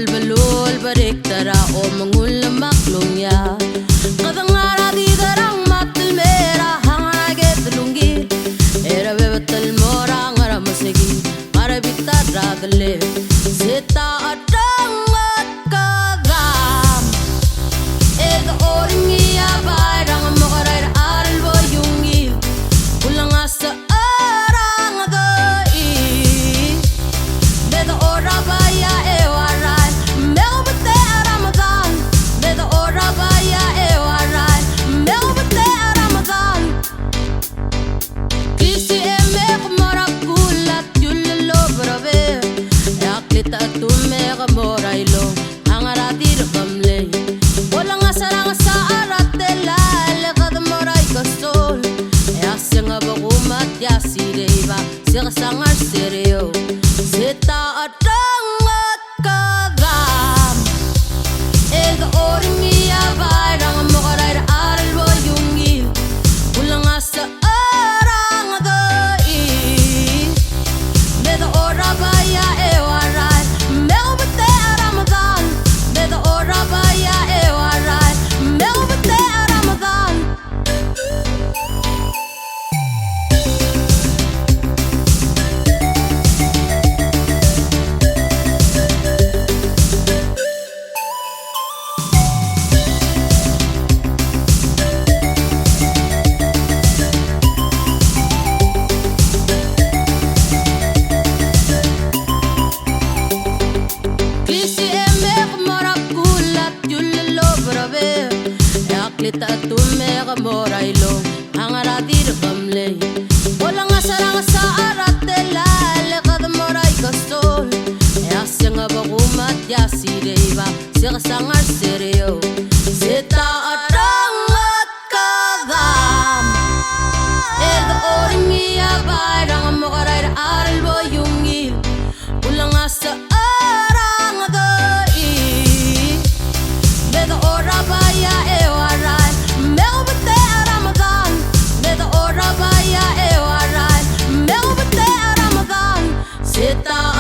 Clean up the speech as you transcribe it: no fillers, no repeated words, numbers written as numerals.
beluu berikt omengull maklungya ngara didarang matel mera hangaget ungil reuebt mora ngermesekiu bitara deleb seta adang ngetkedam rengii barang mora rael ungil olengasech mora ilong ngara dirkamle olengasech sa aratelal kad mora ikasol yasenga bagumat yasideba sirsangar sereo seta adang ngetkedam rengii barang mora rael ungil olengasech Tumuk mora ilong ngara dirkamle olengasech sa aratelal kad mora ikasol yasenga bagumat yasideba sirsangar sereo seta adang ngetkedam rengii barang mora rael ungil olengasech seta